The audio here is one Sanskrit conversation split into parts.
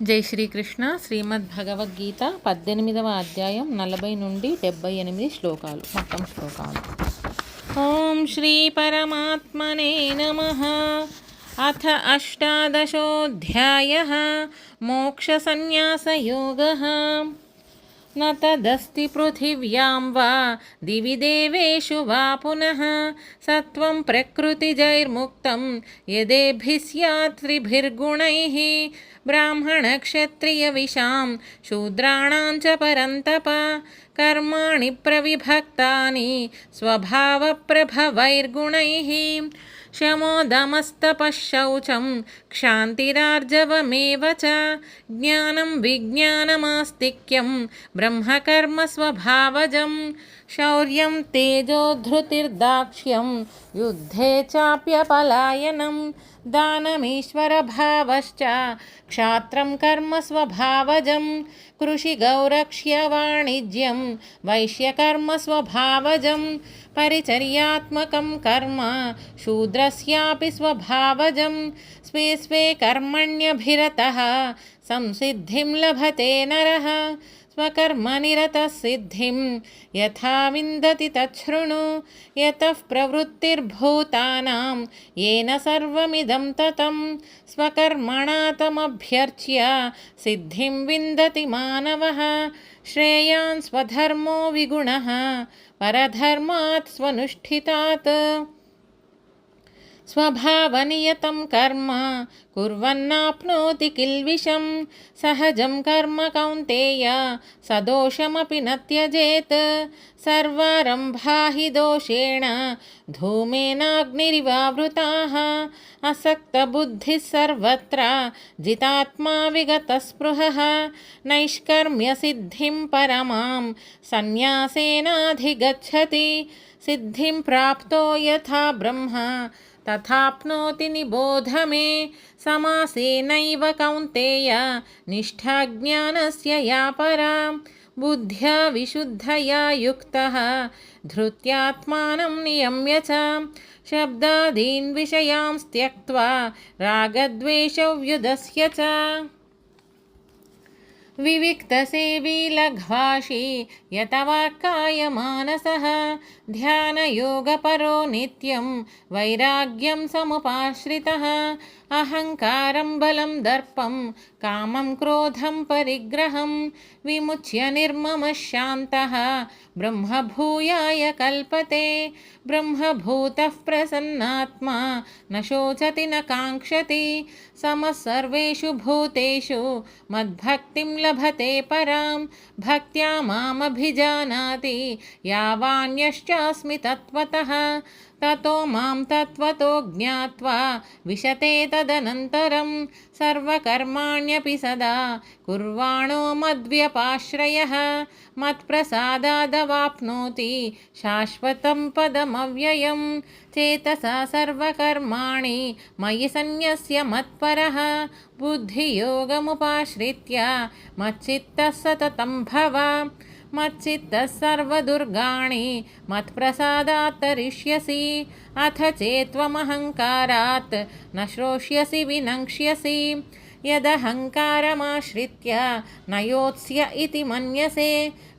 జై శ్రీకృష్ణ. శ్రీమద్భగవద్గీత 18వ అధ్యాయం 40 నుండి 78 శ్లోకాలు. మొత్తం శ్లోకాలు. ఓం శ్రీ పరమాత్మనే నమః. అథ అష్టాదశోऽధ్యాయః. మోక్షసన్యాసయోగః. न तदस्ति पृथिव्यां वा दिवि देवेषु वा पुनः सत्वं प्रकृतिजैर्मुक्तं यदेभिः स्यात् त्रिभिर्गुणैः ब्राह्मणक्षत्रियविशां शूद्राणां च परन्तप कर्माणि प्रविभक्तानि स्वभावप्रभवैर्गुणैः शमोदमस्तपःशौचं क्षान्तिरार्जवमेव च ज्ञानं विज्ञानमास्तिक्यं ब्रह्मकर्म स्वभावजं शौर्यं तेजोधृतिर्दाक्ष्यं युद्धे चाप्यपलायनं दानमीश्वरभावश्च क्षात्रं कर्म स्वभावजं कृषिगौरक्ष्यवाणिज्यं वैश्यकर्म स्वभावजं परिचर्यात्मकं कर्म शूद्रस्यापि स्वभावजं स्वे स्वे कर्मण्यभिरतः संसिद्धिं लभते नरः स्वकर्मनिरतः सिद्धिं यथा विन्दति तच्छृणु यतः प्रवृत्तिर्भूतानां येन सर्वमिदं ततं स्वकर्मणा तमभ्यर्च्य सिद्धिं विन्दति मानवः श्रेयान् स्वधर्मो विगुणः परधर्मात् स्वनुष्ठितात् स्वभावनियतं कर्म कुर्वन्नाप्नोति किल्बिषं सहजं कर्म कौन्तेय सदोषमपि न त्यजेत् सर्वारम्भा हि दोषेण धूमेनाग्निरिवावृताः असक्तबुद्धिः सर्वत्र जितात्मा विगतस्पृहः नैष्कर्म्यसिद्धिं परमां सन्न्यासेनाधिगच्छति सिद्धिं प्राप्तो यथा ब्रह्म तथाप्नोति निबोध मे समासेनैव कौन्तेय निष्ठा ज्ञानस्य या परा बुद्ध्या विशुद्धया युक्तः धृत्यात्मानं नियम्य च शब्दादीन् विषयांस् त्यक्त्वा रागद्वेषव्युदस्य च विविक्तसेवी लघ्वाशी यतवाक्कायमानसः ध्यानयोगपरो नित्यं वैराग्यं समुपाश्रितः अहङ्कारं बलं दर्पं कामं क्रोधं परिग्रहं विमुच्य निर्ममः शान्तः ब्रह्मभूयाय कल्पते ब्रह्मभूतः प्रसन्नात्मा न शोचति न काङ्क्षति समः सर्वेषु भूतेषु मद्भक्तिं लभते परां भक्त्या मामभिजानाति यावान्यश्चास्मि तत्त्वतः ततो मां तत्त्वतो ज्ञात्वा विशते तदनन्तरं सर्वकर्माण्यपि सदा कुर्वाणो मद्व्यपाश्रयः मत्प्रसादादवाप्नोति शाश्वतं पदमव्ययं चेतसा सर्वकर्माणि मयि सन्न्यस्य मत्परः बुद्धियोगमुपाश्रित्य मच्चित्तः सततं भव मच्चित्तः सर्वदुर्गाणि मत्प्रसादात् तरिष्यसि अथ चेत्त्वमहङ्कारात् न श्रोष्यसि विनङ्क्ष्यसि यदहङ्कारमाश्रित्य न योत्स्य इति मन्यसे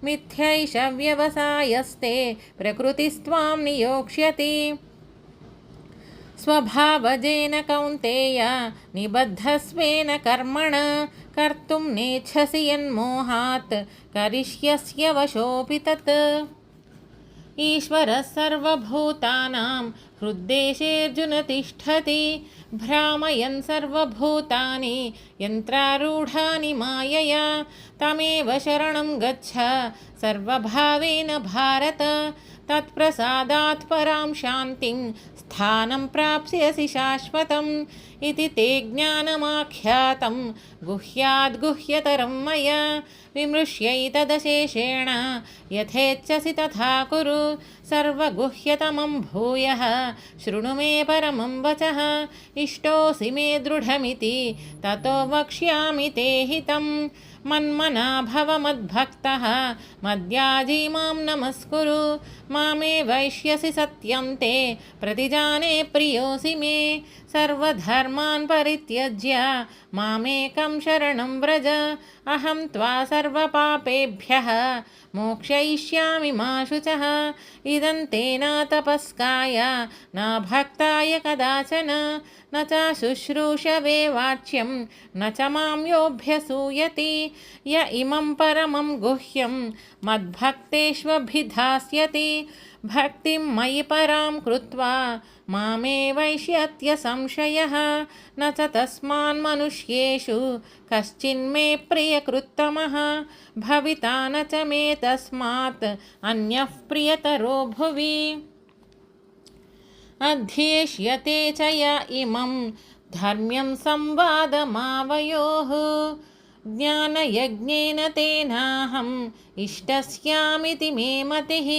मिथ्यैष व्यवसायस्ते प्रकृतिस्त्वां नियोक्ष्यति स्वभावजेन कौन्तेय निबद्धस्वेन कर्मण कर्तुं नेच्छसि यन्मोहात् करिष्यस्य वशोऽपि तत् ईश्वरः सर्वभूतानां हृद्देशेऽर्जुन तिष्ठति भ्रामयन् सर्वभूतानि यन्त्रारूढानि मायया तमेव शरणं गच्छ सर्वभावेन भारत तत्प्रसादात् परां शान्तिं स्थानं प्राप्स्यसि शाश्वतम् इति ते ज्ञानमाख्यातं गुह्याद्गुह्यतरं मया विमृश्यैतदशेषेण यथेच्छसि तथा कुरु सर्वगुह्यतमं भूयः शृणु मे परमं वचः इष्टोऽसि मे दृढमिति ततो वक्ष्यामि ते हितं मन्मना भव मद्भक्तः मद्याजी मां नमस्कुरु मामे वैष्यसि सत्यं ते प्रतिजाने प्रियोऽसि मे सर्वधर्मान् परित्यज्य मामेकं शरणं व्रज अहं त्वा सर्वपापेभ्यः मोक्षयिष्यामि मा शुचः इदं ते न तपस्काय न भक्ताय कदाचन न च शुश्रूषवे वाच्यं न च मां योऽभ्यसूयति य इमं परमं गुह्यं मद्भक्तेष्वभिधास्यति भक्तिं मयि परां कृत्वा मामेवैष्यत्य संशयः न च तस्मान्मनुष्येषु कश्चिन्मे प्रियकृत्तमः भविता न च मे तस्मात् अन्यः प्रियतरो भुवि अध्येष्यते च य इमं धर्म्यं संवादमावयोः ज्ञानयज्ञेन तेनाहम् इष्टस्यामिति मे मतिः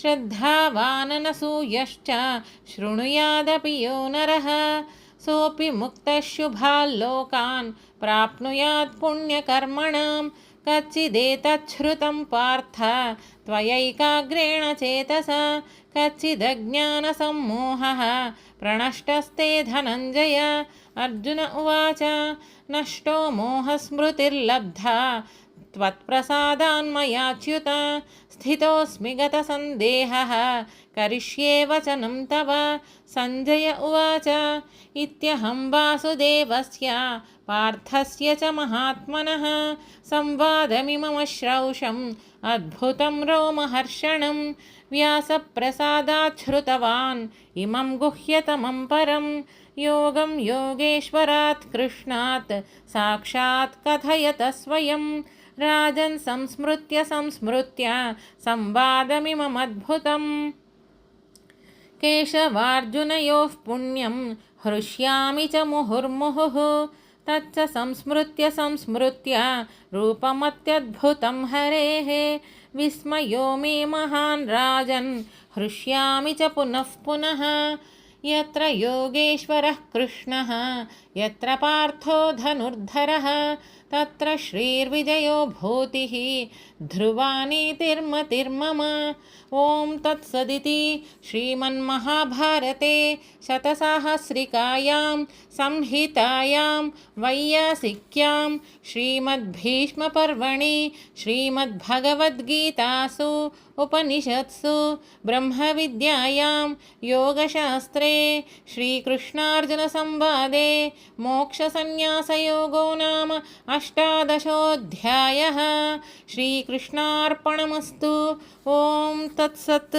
श्रद्धावाननसूयश्च शृणुयादपि यो नरः सोऽपि मुक्तः शुभाल्लोकान् प्राप्नुयात् पुण्यकर्मणां कच्चिदेतच्छ्रुतं पार्थ त्वयैकाग्रेण चेतसा कच्चिदज्ञानसम्मोहः प्रणष्टस्ते धनञ्जय अर्जुन उवाच नष्टो मोहस्मृतिर्लब्धा त्वत्प्रसादान्मयाच्युत स्थितोऽस्मि गतसन्देहः करिष्ये वचनं तव सञ्जय उवाच इत्यहं वासुदेवस्य पार्थस्य च महात्मनः संवादमिमम श्रौषम् अद्भुतं रोमहर्षणं व्यासप्रसादात् श्रुतवान् इमं गुह्यतमं परं योगं योगेश्वरात् कृष्णात् साक्षात् कथयत स्वयं राजन् संस्मृत्य संवादमिममद्भुतम् केशवार्जुनयोः पुण्यं हृष्यामि च मुहुर्मुहुः तच्च संस्मृत्य रूपमत्यद्भुतं हरेः विस्मयो मे महान् राजन् हृष्यामि च पुनः पुनः यत्र योगेश्वरः कृष्णः यत्र पार्थो धनुर्धरः तत्र श्रीर्विजयो भूतिः ध्रुवा नीतिर्मतिर्मम ॐ तत्सदिति श्रीमन्महाभारते शतसाहस्रिकायां संहितायां वैयासिक्यां श्रीमद्भीष्मपर्वणि श्रीमद्भगवद्गीतासु उपनिषत्सु ब्रह्मविद्यायां योगशास्त्रे श्रीकृष्णार्जुनसंवादे मोक्षसंन्यासयोगो नाम अष्टादशोऽध्यायः। श्रीकृष्णार्पणमस्तु। ॐ तत्सत्।